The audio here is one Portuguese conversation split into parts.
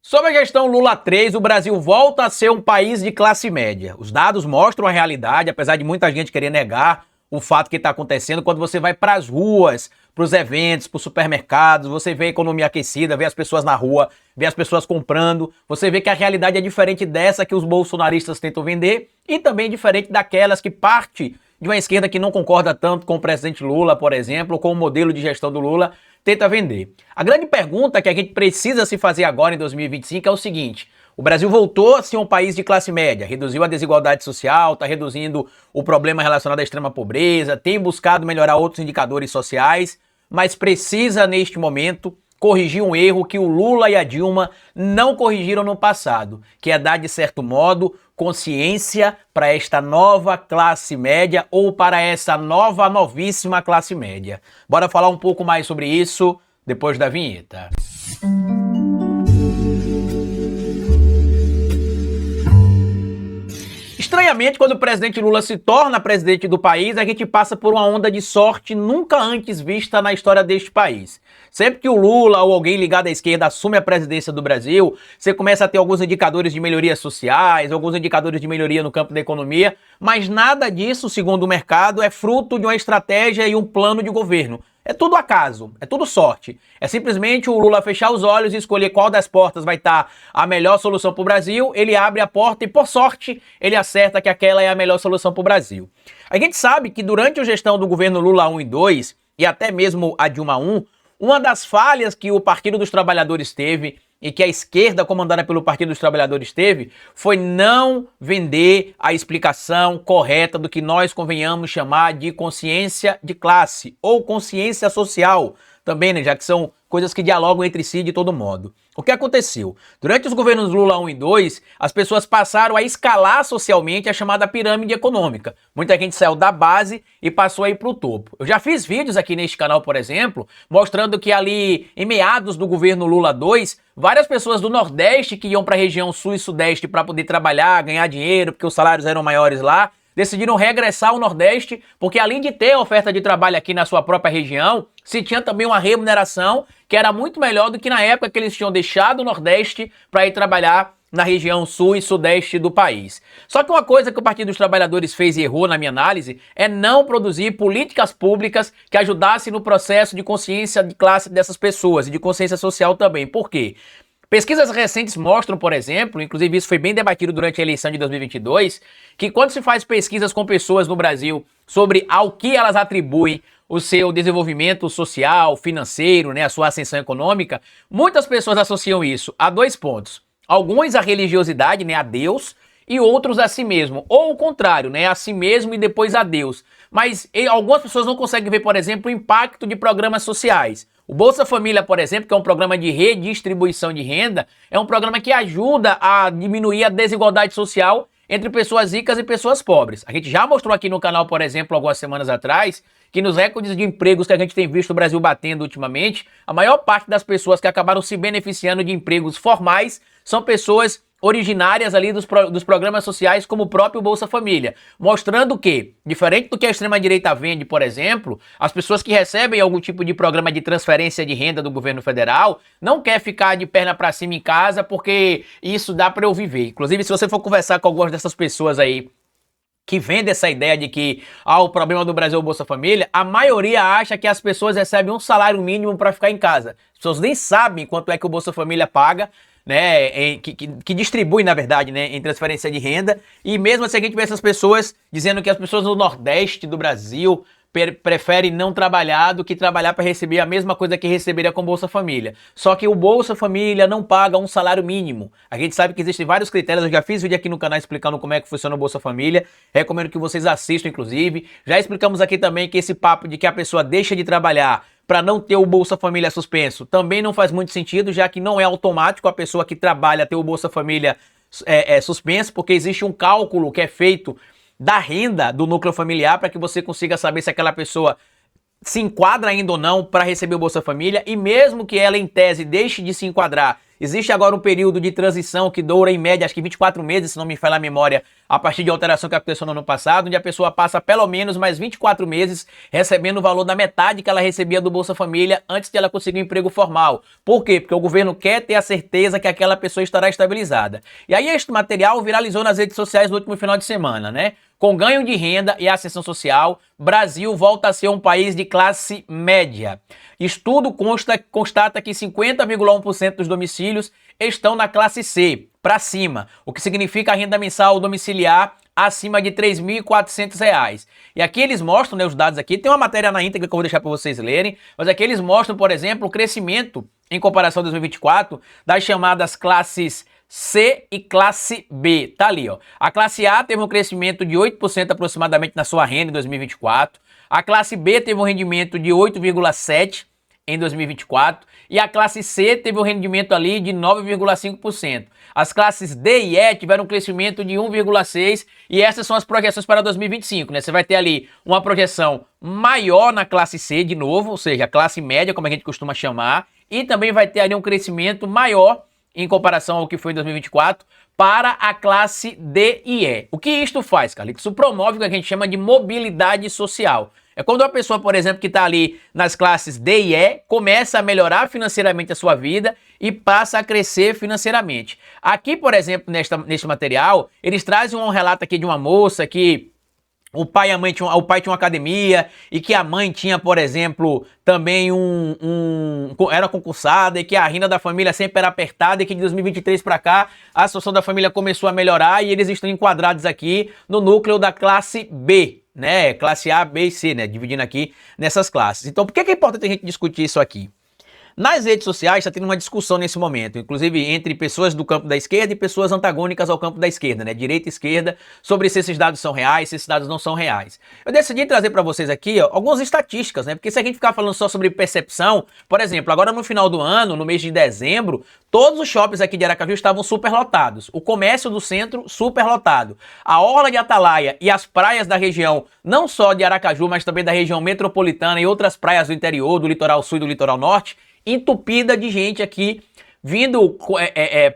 Sob a gestão Lula 3, o Brasil volta a ser um país de classe média. Os dados mostram a realidade, apesar de muita gente querer negar o fato que está acontecendo. Quando você vai para as ruas, para os eventos, para os supermercados, você vê a economia aquecida, vê as pessoas na rua, vê as pessoas comprando, você vê que a realidade é diferente dessa que os bolsonaristas tentam vender e também diferente daquelas que parte de uma esquerda que não concorda tanto com o presidente Lula, por exemplo, ou com o modelo de gestão do Lula, tenta vender. A grande pergunta que a gente precisa se fazer agora em 2025 é o seguinte: o Brasil voltou a ser um país de classe média, reduziu a desigualdade social, está reduzindo o problema relacionado à extrema pobreza, tem buscado melhorar outros indicadores sociais, mas precisa neste momento corrigir um erro que o Lula e a Dilma não corrigiram no passado, que é dar, de certo modo, consciência para esta nova classe média ou para essa novíssima classe média. Bora falar um pouco mais sobre isso depois da vinheta. Estranhamente, quando o presidente Lula se torna presidente do país, a gente passa por uma onda de sorte nunca antes vista na história deste país. Sempre que o Lula ou alguém ligado à esquerda assume a presidência do Brasil, você começa a ter alguns indicadores de melhorias sociais, alguns indicadores de melhoria no campo da economia, mas nada disso, segundo o mercado, é fruto de uma estratégia e um plano de governo. É tudo acaso, é tudo sorte. É simplesmente o Lula fechar os olhos e escolher qual das portas vai estar a melhor solução para o Brasil, ele abre a porta e, por sorte, ele acerta que aquela é a melhor solução para o Brasil. A gente sabe que durante a gestão do governo Lula 1 e 2, e até mesmo a Dilma 1, uma das falhas que o Partido dos Trabalhadores teve e que a esquerda comandada pelo Partido dos Trabalhadores teve, foi não vender a explicação correta do que nós convenhamos chamar de consciência de classe ou consciência social também, né, já que são coisas que dialogam entre si de todo modo. O que aconteceu? Durante os governos Lula 1 e 2, as pessoas passaram a escalar socialmente a chamada pirâmide econômica. Muita gente saiu da base e passou a ir para o topo. Eu já fiz vídeos aqui neste canal, por exemplo, mostrando que ali, em meados do governo Lula 2, várias pessoas do Nordeste que iam para a região Sul e Sudeste para poder trabalhar, ganhar dinheiro, porque os salários eram maiores lá, decidiram regressar ao Nordeste, porque além de ter a oferta de trabalho aqui na sua própria região, se tinha também uma remuneração que era muito melhor do que na época que eles tinham deixado o Nordeste para ir trabalhar na região Sul e Sudeste do país. Só que uma coisa que o Partido dos Trabalhadores fez e errou, na minha análise, é não produzir políticas públicas que ajudassem no processo de consciência de classe dessas pessoas e de consciência social também. Por quê? Pesquisas recentes mostram, por exemplo, inclusive isso foi bem debatido durante a eleição de 2022, que quando se faz pesquisas com pessoas no Brasil sobre ao que elas atribuem o seu desenvolvimento social, financeiro, né, a sua ascensão econômica, muitas pessoas associam isso a dois pontos. Alguns à religiosidade, né, a Deus, e outros a si mesmo. Ou o contrário, né, a si mesmo e depois a Deus. Mas algumas pessoas não conseguem ver, por exemplo, o impacto de programas sociais. O Bolsa Família, por exemplo, que é um programa de redistribuição de renda, é um programa que ajuda a diminuir a desigualdade social entre pessoas ricas e pessoas pobres. A gente já mostrou aqui no canal, por exemplo, algumas semanas atrás, que nos recordes de empregos que a gente tem visto o Brasil batendo ultimamente, a maior parte das pessoas que acabaram se beneficiando de empregos formais são pessoas originárias ali dos programas sociais, como o próprio Bolsa Família, mostrando que, diferente do que a extrema-direita vende, por exemplo, as pessoas que recebem algum tipo de programa de transferência de renda do governo federal não quer ficar de perna para cima em casa porque isso dá para eu viver. Inclusive, se você for conversar com algumas dessas pessoas aí que vendem essa ideia de que o problema do Brasil é o Bolsa Família, a maioria acha que as pessoas recebem um salário mínimo para ficar em casa. As pessoas nem sabem quanto é que o Bolsa Família paga, né, que distribui, na verdade, né, em transferência de renda, e mesmo assim a gente vê essas pessoas dizendo que as pessoas do Nordeste do Brasil preferem não trabalhar do que trabalhar para receber a mesma coisa que receberia com Bolsa Família. Só que o Bolsa Família não paga um salário mínimo. A gente sabe que existem vários critérios, eu já fiz vídeo aqui no canal explicando como é que funciona o Bolsa Família, recomendo que vocês assistam, inclusive. Já explicamos aqui também que esse papo de que a pessoa deixa de trabalhar para não ter o Bolsa Família suspenso também não faz muito sentido, já que não é automático a pessoa que trabalha ter o Bolsa Família suspenso, porque existe um cálculo que é feito da renda do núcleo familiar para que você consiga saber se aquela pessoa se enquadra ainda ou não para receber o Bolsa Família, e mesmo que ela em tese deixe de se enquadrar Existe agora um período de transição que dura em média, acho que 24 meses, se não me falha a memória, a partir de alteração que aconteceu no ano passado, onde a pessoa passa pelo menos mais 24 meses recebendo o valor da metade que ela recebia do Bolsa Família antes de ela conseguir um emprego formal. Por quê? Porque o governo quer ter a certeza que aquela pessoa estará estabilizada. E aí este material viralizou nas redes sociais no último final de semana, né? Com ganho de renda e ascensão social, Brasil volta a ser um país de classe média. Estudo constata que 50,1% dos domicílios estão na classe C, para cima, o que significa a renda mensal domiciliar acima de R$ 3.400. E aqui eles mostram, né, os dados aqui, tem uma matéria na íntegra que eu vou deixar para vocês lerem, mas aqui eles mostram, por exemplo, o crescimento, em comparação a 2024, das chamadas classes C e classe B, tá ali, ó. A classe A teve um crescimento de 8% aproximadamente na sua renda em 2024. A classe B teve um rendimento de 8,7% em 2024 e a classe C teve um rendimento ali de 9,5%. As classes D e E tiveram um crescimento de 1,6% e essas são as projeções para 2025, né? Você vai ter ali uma projeção maior na classe C de novo, ou seja, a classe média, como a gente costuma chamar, e também vai ter ali um crescimento maior em comparação ao que foi em 2024, para a classe D e E. O que isto faz, Carlito? Isso promove o que a gente chama de mobilidade social. É quando uma pessoa, por exemplo, que está ali nas classes D e E, começa a melhorar financeiramente a sua vida e passa a crescer financeiramente. Aqui, por exemplo, neste material, eles trazem um relato aqui de uma moça que o pai tinha uma academia e que a mãe tinha, por exemplo, também era concursada e que a renda da família sempre era apertada e que de 2023 para cá a situação da família começou a melhorar e eles estão enquadrados aqui no núcleo da classe B, né? Classe A, B e C, né? Dividindo aqui nessas classes. Então, por que é importante a gente discutir isso aqui? Nas redes sociais está tendo uma discussão nesse momento, inclusive entre pessoas do campo da esquerda e pessoas antagônicas ao campo da esquerda, né? Direita e esquerda, sobre se esses dados são reais, se esses dados não são reais. Eu decidi trazer para vocês aqui, ó, algumas estatísticas, né? Porque se a gente ficar falando só sobre percepção, por exemplo, agora no final do ano, no mês de dezembro, todos os shoppings aqui de Aracaju estavam superlotados. O comércio do centro superlotado. A orla de Atalaia e as praias da região, não só de Aracaju, mas também da região metropolitana e outras praias do interior, do litoral sul e do litoral norte, entupida de gente aqui vindo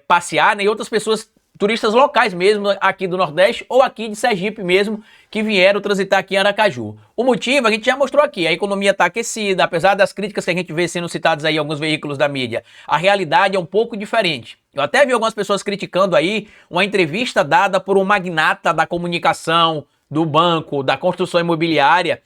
passear, né? E outras pessoas, turistas locais mesmo, aqui do Nordeste ou aqui de Sergipe mesmo, que vieram transitar aqui em Aracaju. O motivo a gente já mostrou aqui, a economia está aquecida, apesar das críticas que a gente vê sendo citadas aí em alguns veículos da mídia, a realidade é um pouco diferente. Eu até vi algumas pessoas criticando aí uma entrevista dada por um magnata da comunicação, do banco, da construção imobiliária,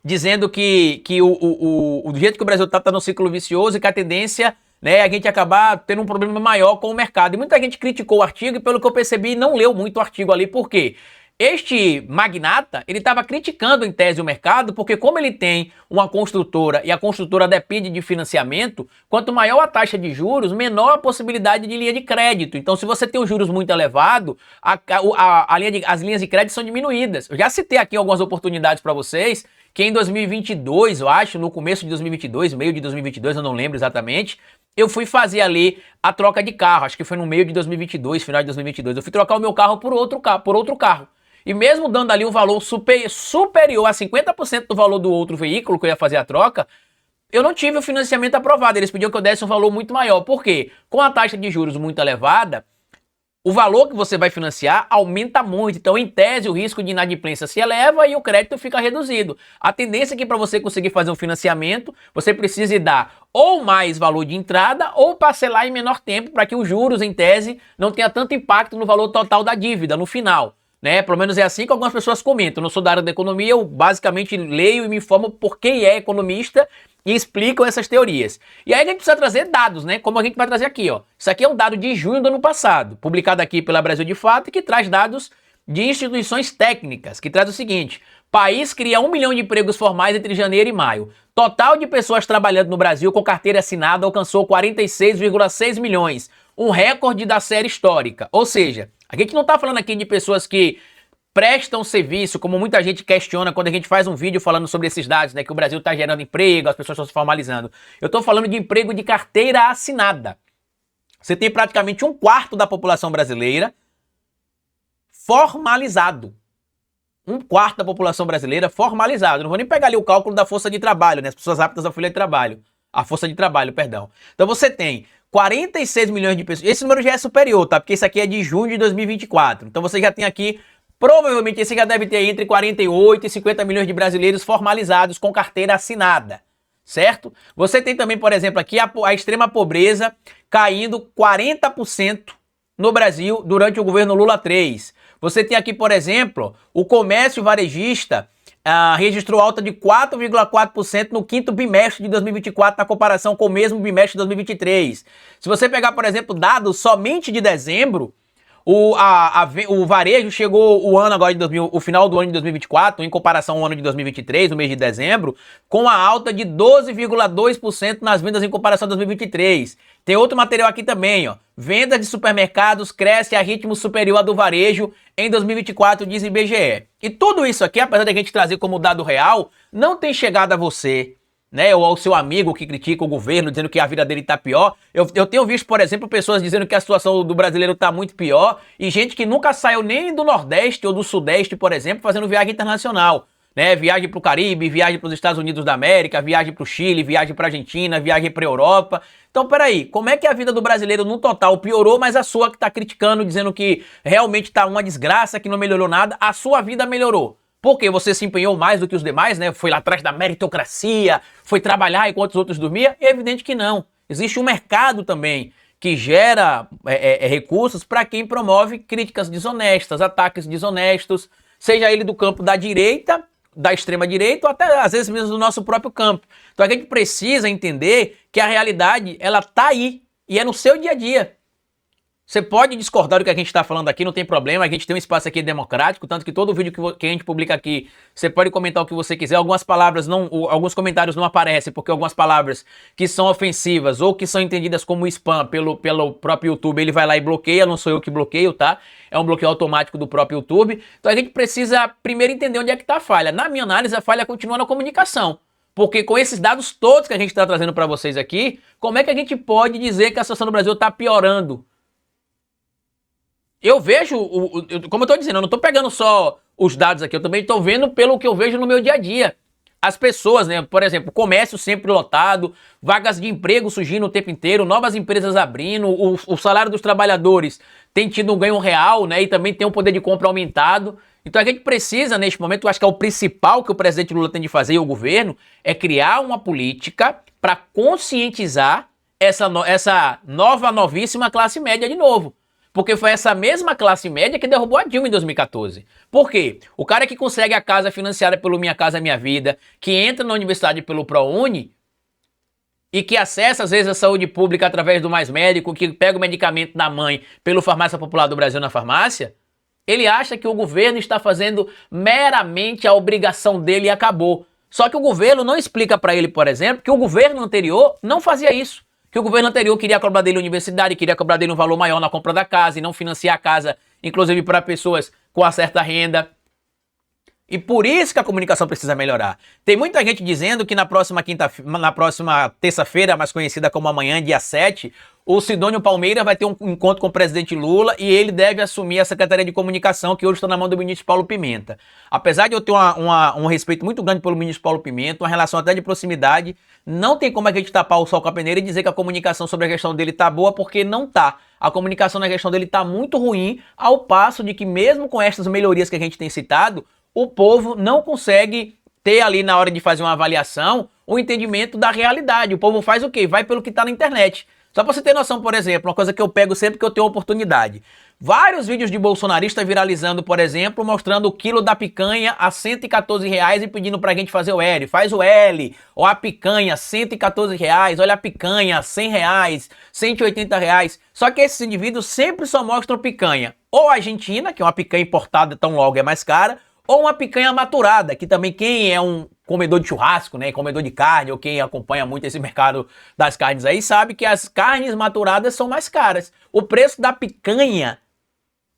dizendo que do jeito que o Brasil está no ciclo vicioso e que a tendência, né, a gente acabar tendo um problema maior com o mercado. E muita gente criticou o artigo e, pelo que eu percebi, não leu muito o artigo ali. Por quê? Este magnata, ele estava criticando em tese o mercado, porque como ele tem uma construtora e a construtora depende de financiamento, quanto maior a taxa de juros, menor a possibilidade de linha de crédito. Então, se você tem os juros muito elevados, as linhas de crédito são diminuídas. Eu já citei aqui algumas oportunidades para vocês, que em 2022, eu acho, no começo de 2022, meio de 2022, eu não lembro exatamente, eu fui fazer ali a troca de carro, acho que foi no meio de 2022, final de 2022, eu fui trocar o meu carro por outro carro. E mesmo dando ali um valor superior a 50% do valor do outro veículo que eu ia fazer a troca, eu não tive o financiamento aprovado. Eles pediam que eu desse um valor muito maior. Por quê? Com a taxa de juros muito elevada, o valor que você vai financiar aumenta muito. Então, em tese, o risco de inadimplência se eleva e o crédito fica reduzido. A tendência é que para você conseguir fazer um financiamento, você precise dar ou mais valor de entrada ou parcelar em menor tempo para que os juros, em tese, não tenha tanto impacto no valor total da dívida no final. Né? Pelo menos é assim que algumas pessoas comentam. Eu não sou da área da economia, eu basicamente leio e me informo por quem é economista e explicam essas teorias. E aí a gente precisa trazer dados, né? Como a gente vai trazer aqui, ó. Isso aqui é um dado de junho do ano passado, publicado aqui pela Brasil de Fato, e que traz dados de instituições técnicas, que traz o seguinte: país cria 1 milhão de empregos formais entre janeiro e maio. Total de pessoas trabalhando no Brasil com carteira assinada alcançou 46,6 milhões, um recorde da série histórica. Ou seja, a gente não está falando aqui de pessoas que prestam serviço, como muita gente questiona quando a gente faz um vídeo falando sobre esses dados, né? Que o Brasil está gerando emprego, as pessoas estão se formalizando. Eu estou falando de emprego de carteira assinada. Você tem praticamente 1/4 da população brasileira formalizado. 1/4 da população brasileira formalizado. Não vou nem pegar ali o cálculo da força de trabalho, né? As pessoas aptas à folha de trabalho. A força de trabalho, perdão. Então você tem 46 milhões de pessoas. Esse número já é superior, tá? Porque esse aqui é de junho de 2024. Então você já tem aqui, provavelmente esse já deve ter entre 48 e 50 milhões de brasileiros formalizados com carteira assinada, certo? Você tem também, por exemplo, aqui a extrema pobreza caindo 40% no Brasil durante o governo Lula 3. Você tem aqui, por exemplo, o comércio varejista registrou alta de 4,4% no quinto bimestre de 2024 na comparação com o mesmo bimestre de 2023. Se você pegar, por exemplo, dados somente de dezembro, o varejo chegou o final do ano de 2024, em comparação ao ano de 2023, no mês de dezembro, com a alta de 12,2% nas vendas em comparação a 2023. Tem outro material aqui também, ó. Vendas de supermercados crescem a ritmo superior ao do varejo em 2024, diz IBGE. E tudo isso aqui, apesar de a gente trazer como dado real, não tem chegado a você, né, ou ao seu amigo que critica o governo, dizendo que a vida dele tá pior. Eu tenho visto, por exemplo, pessoas dizendo que a situação do brasileiro tá muito pior, e gente que nunca saiu nem do Nordeste ou do Sudeste, por exemplo, fazendo viagem internacional, né, viagem pro Caribe, viagem pros Estados Unidos da América, viagem pro Chile, viagem pra Argentina, viagem pra Europa. Então, peraí, como é que a vida do brasileiro no total piorou, mas a sua que tá criticando, dizendo que realmente tá uma desgraça, que não melhorou nada, a sua vida melhorou? Porque você se empenhou mais do que os demais, né? Foi lá atrás da meritocracia, foi trabalhar enquanto os outros dormiam? É evidente que não. Existe um mercado também que gera recursos para quem promove críticas desonestas, ataques desonestos, seja ele do campo da direita, da extrema direita, ou até às vezes mesmo do nosso próprio campo. Então a gente precisa entender que a realidade, ela tá aí e é no seu dia a dia. Você pode discordar do que a gente está falando aqui, não tem problema, a gente tem um espaço aqui democrático, tanto que todo vídeo que a gente publica aqui, você pode comentar o que você quiser, algumas palavras alguns comentários não aparecem, porque algumas palavras que são ofensivas ou que são entendidas como spam pelo próprio YouTube, ele vai lá e bloqueia, não sou eu que bloqueio, tá? É um bloqueio automático do próprio YouTube. Então a gente precisa primeiro entender onde é que está a falha. Na minha análise, a falha continua na comunicação. Porque com esses dados todos que a gente está trazendo para vocês aqui, como é que a gente pode dizer que a situação do Brasil está piorando? Eu vejo, como eu tô dizendo, eu não tô pegando só os dados aqui, eu também tô vendo pelo que eu vejo no meu dia a dia. As pessoas, né, por exemplo, comércio sempre lotado, vagas de emprego surgindo o tempo inteiro, novas empresas abrindo, o salário dos trabalhadores tem tido um ganho real, né, e também tem um poder de compra aumentado. Então a gente precisa, neste momento, eu acho que é o principal que o presidente Lula tem de fazer e o governo, é criar uma política para conscientizar essa novíssima classe média de novo. Porque foi essa mesma classe média que derrubou a Dilma em 2014. Por quê? O cara que consegue a casa financiada pelo Minha Casa Minha Vida, que entra na universidade pelo ProUni e que acessa às vezes a saúde pública através do Mais Médico, que pega o medicamento da mãe pelo Farmácia Popular do Brasil na farmácia, ele acha que o governo está fazendo meramente a obrigação dele e acabou. Só que o governo não explica para ele, por exemplo, que o governo anterior não fazia isso. Que o governo anterior queria cobrar dele universidade, queria cobrar dele um valor maior na compra da casa e não financiar a casa, inclusive para pessoas com uma certa renda. E por isso que a comunicação precisa melhorar. Tem muita gente dizendo que na próxima terça-feira, mais conhecida como amanhã, dia 7, o Sidônio Palmeira vai ter um encontro com o presidente Lula e ele deve assumir a Secretaria de Comunicação, que hoje está na mão do ministro Paulo Pimenta. Apesar de eu ter um respeito muito grande pelo ministro Paulo Pimenta, uma relação até de proximidade, não tem como a gente tapar o sol com a peneira e dizer que a comunicação sobre a gestão dele tá boa, porque não tá. A comunicação na gestão dele tá muito ruim, ao passo de que mesmo com essas melhorias que a gente tem citado, o povo não consegue ter ali na hora de fazer uma avaliação o entendimento da realidade. O povo faz o quê? Vai pelo que tá na internet. Só pra você ter noção, por exemplo, uma coisa que eu pego sempre que eu tenho oportunidade. Vários vídeos de bolsonarista viralizando, por exemplo, mostrando o quilo da picanha a R$114 e pedindo pra gente fazer o L. Faz o L. Ou a picanha, R$114. Olha a picanha, R$100, R$180. Só que esses indivíduos sempre só mostram picanha. Ou argentina, que é uma picanha importada, tão logo é mais cara, ou uma picanha maturada, que também quem é um comedor de churrasco, né, comedor de carne, ou quem acompanha muito esse mercado das carnes aí, sabe que as carnes maturadas são mais caras. O preço da picanha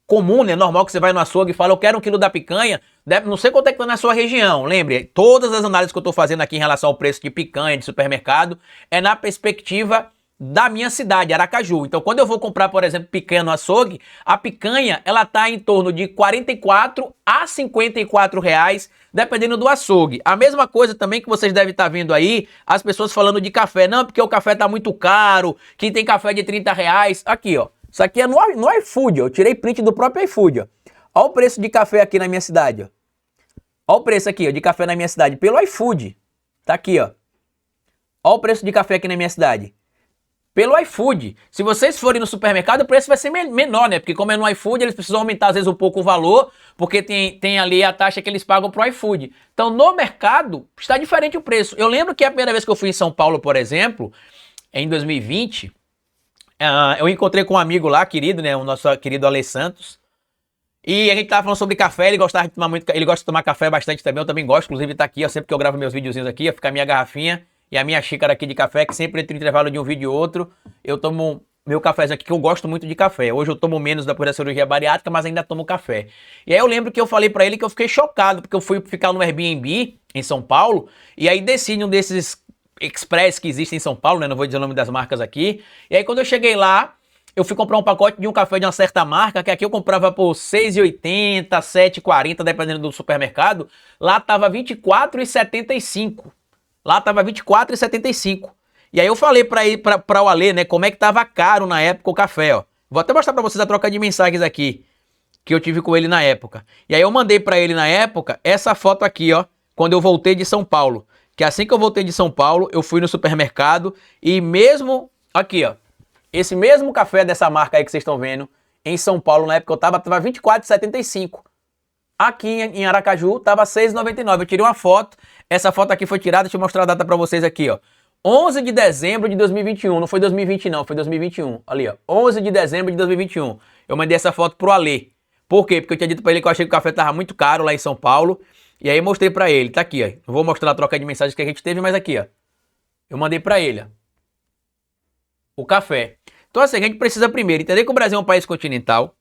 comum, né, normal, que você vai no açougue e fala, eu quero 1 quilo da picanha, não sei quanto é que tá na sua região, lembre, todas as análises que eu tô fazendo aqui em relação ao preço de picanha de supermercado, é na perspectiva da minha cidade, Aracaju. Então, quando eu vou comprar, por exemplo, picanha no açougue, a picanha, ela tá em torno de 44 a 54 reais, dependendo do açougue. A mesma coisa também que vocês devem estar vendo aí, as pessoas falando de café. Não, porque o café tá muito caro, que tem café de 30 reais. Aqui, ó. Isso aqui é no iFood, ó. Eu tirei print do próprio iFood, ó. Olha o preço de café aqui na minha cidade, ó. Olha o preço aqui, ó, de café na minha cidade, pelo iFood. Tá aqui, ó. Olha o preço de café aqui na minha cidade. Pelo iFood. Se vocês forem no supermercado, o preço vai ser menor, né? Porque como é no iFood, eles precisam aumentar às vezes um pouco o valor, porque tem ali a taxa que eles pagam pro iFood. Então, no mercado, está diferente o preço. Eu lembro que a primeira vez que eu fui em São Paulo, por exemplo, em 2020, eu encontrei com um amigo lá, querido, né? O nosso querido Ale Santos. E a gente tava falando sobre café, ele gostava de tomar muito, ele gosta de tomar café bastante também, eu também gosto, inclusive tá aqui, ó, sempre que eu gravo meus videozinhos aqui, ó, fica a minha garrafinha e a minha xícara aqui de café, que sempre entre o intervalo de um vídeo e outro, eu tomo meu cafezinho aqui, que eu gosto muito de café. Hoje eu tomo menos depois da cirurgia bariátrica, mas ainda tomo café. E aí eu lembro que eu falei pra ele que eu fiquei chocado, porque eu fui ficar no Airbnb em São Paulo, e aí desci num desses express que existem em São Paulo, né, não vou dizer o nome das marcas aqui, e aí quando eu cheguei lá, eu fui comprar um pacote de um café de uma certa marca, que aqui eu comprava por R$ 6,80, R$ 7,40, dependendo do supermercado. Lá tava R$ 24,75. Lá tava R$ 24,75. E aí eu falei pra o Ale, né, como é que tava caro na época o café, ó. Vou até mostrar pra vocês a troca de mensagens aqui, que eu tive com ele na época. E aí eu mandei pra ele na época essa foto aqui, ó, quando eu voltei de São Paulo. Que assim que eu voltei de São Paulo, eu fui no supermercado e mesmo, aqui, ó, esse mesmo café dessa marca aí que vocês estão vendo, em São Paulo, na época eu tava R$ 24,75. Aqui em Aracaju, tava R$ 6,99. Eu tirei uma foto, essa foto aqui foi tirada, deixa eu mostrar a data pra vocês aqui, ó. 11 de dezembro de 2021, não foi 2020 não, foi 2021. Ali, ó, 11 de dezembro de 2021. Eu mandei essa foto pro Ale. Por quê? Porque eu tinha dito pra ele que eu achei que o café tava muito caro lá em São Paulo. E aí eu mostrei pra ele, tá aqui, ó. Não vou mostrar a troca de mensagens que a gente teve, mas aqui, ó. Eu mandei pra ele, ó, o café. Então assim, a gente precisa primeiro entender que o Brasil é um país continental,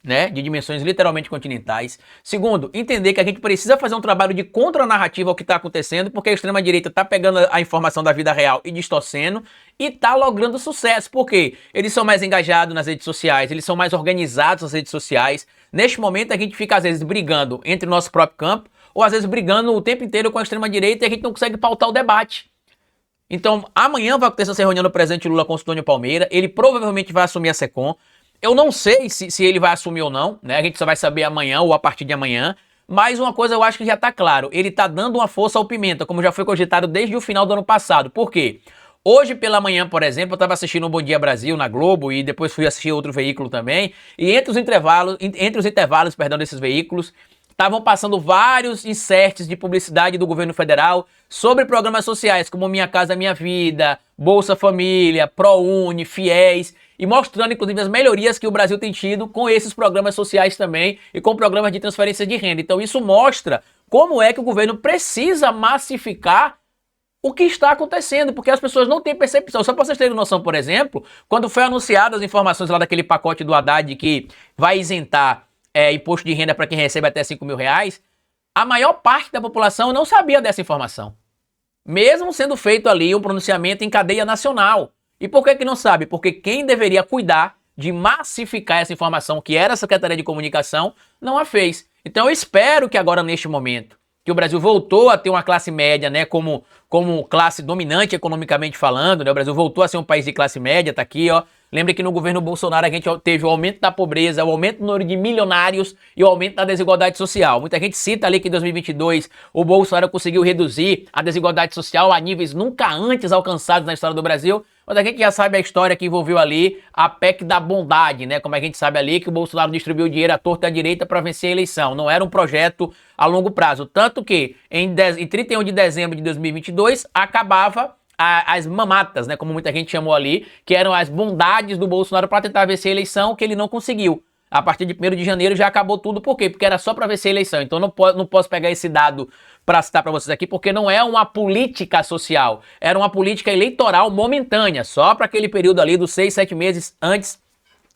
né, de dimensões literalmente continentais. Segundo, entender que a gente precisa fazer um trabalho de contranarrativa ao que está acontecendo, porque a extrema-direita está pegando a informação da vida real e distorcendo, e está logrando sucesso. Por quê? Eles são mais engajados nas redes sociais, eles são mais organizados nas redes sociais. Neste momento a gente fica às vezes brigando entre o nosso próprio campo, ou às vezes brigando o tempo inteiro com a extrema-direita e a gente não consegue pautar o debate. Então, amanhã vai acontecer essa reunião do presidente Lula com o Sidônio Palmeira. Ele provavelmente vai assumir a SECOM. Eu não sei se ele vai assumir ou não, né? A gente só vai saber amanhã ou a partir de amanhã. Mas uma coisa eu acho que já tá claro. Ele tá dando uma força ao Pimenta, como já foi cogitado desde o final do ano passado. Por quê? Hoje pela manhã, por exemplo, eu tava assistindo o Bom Dia Brasil na Globo e depois fui assistir outro veículo também. E entre os intervalos, desses veículos, estavam passando vários inserts de publicidade do governo federal sobre programas sociais, como Minha Casa Minha Vida, Bolsa Família, ProUni, Fiéis, e mostrando, inclusive, as melhorias que o Brasil tem tido com esses programas sociais também e com programas de transferência de renda. Então isso mostra como é que o governo precisa massificar o que está acontecendo, porque as pessoas não têm percepção. Só para vocês terem noção, por exemplo, quando foi anunciado as informações lá daquele pacote do Haddad que vai isentar imposto de renda para quem recebe até R$ 5.000, a maior parte da população não sabia dessa informação. Mesmo sendo feito ali um pronunciamento em cadeia nacional. E por que não sabe? Porque quem deveria cuidar de massificar essa informação, que era a Secretaria de Comunicação, não a fez. Então eu espero que agora, neste momento, que o Brasil voltou a ter uma classe média, né, como classe dominante economicamente falando, né, o Brasil voltou a ser um país de classe média, tá aqui, ó. Lembre que no governo Bolsonaro a gente teve o aumento da pobreza, o aumento do número de milionários e o aumento da desigualdade social. Muita gente cita ali que em 2022 o Bolsonaro conseguiu reduzir a desigualdade social a níveis nunca antes alcançados na história do Brasil, mas a gente já sabe a história que envolveu ali a PEC da bondade, né? Como a gente sabe ali que o Bolsonaro distribuiu dinheiro à torta e à direita para vencer a eleição. Não era um projeto a longo prazo. Tanto que em 31 de dezembro de 2022 acabava as mamatas, né, como muita gente chamou ali, que eram as bondades do Bolsonaro para tentar vencer a eleição, que ele não conseguiu. A partir de 1º de janeiro já acabou tudo. Por quê? Porque era só para vencer a eleição. Então não posso pegar esse dado para citar para vocês aqui, porque não é uma política social. Era uma política eleitoral momentânea, só para aquele período ali dos 6, 7 meses antes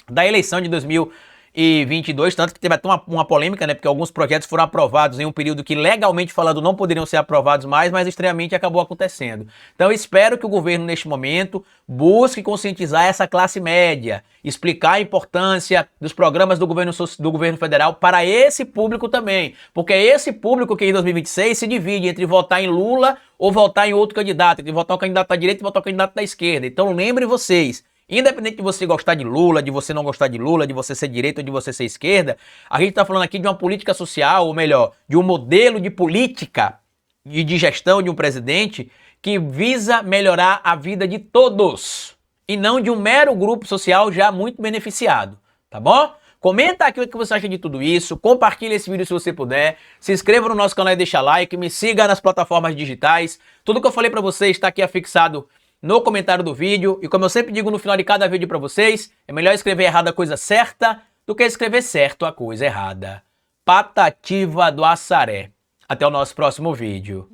da eleição de 2022. 2022, tanto que teve até uma polêmica, né? Porque alguns projetos foram aprovados em um período que legalmente falando não poderiam ser aprovados mais, mas estranhamente acabou acontecendo. Então eu espero que o governo neste momento busque conscientizar essa classe média, explicar a importância dos programas do governo federal para esse público também, porque é esse público que em 2026 se divide entre votar em Lula ou votar em outro candidato, entre votar o candidato da direita e votar o candidato da esquerda. Então lembrem vocês, independente de você gostar de Lula, de você não gostar de Lula, de você ser direita ou de você ser esquerda, a gente está falando aqui de uma política social, ou melhor, de um modelo de política e de gestão de um presidente que visa melhorar a vida de todos e não de um mero grupo social já muito beneficiado, tá bom? Comenta aqui o que você acha de tudo isso, compartilha esse vídeo se você puder, se inscreva no nosso canal e deixa like, me siga nas plataformas digitais. Tudo que eu falei para você está aqui afixado no comentário do vídeo. E como eu sempre digo no final de cada vídeo para vocês, é melhor escrever errado a coisa certa do que escrever certo a coisa errada. Patativa do Assaré. Até o nosso próximo vídeo.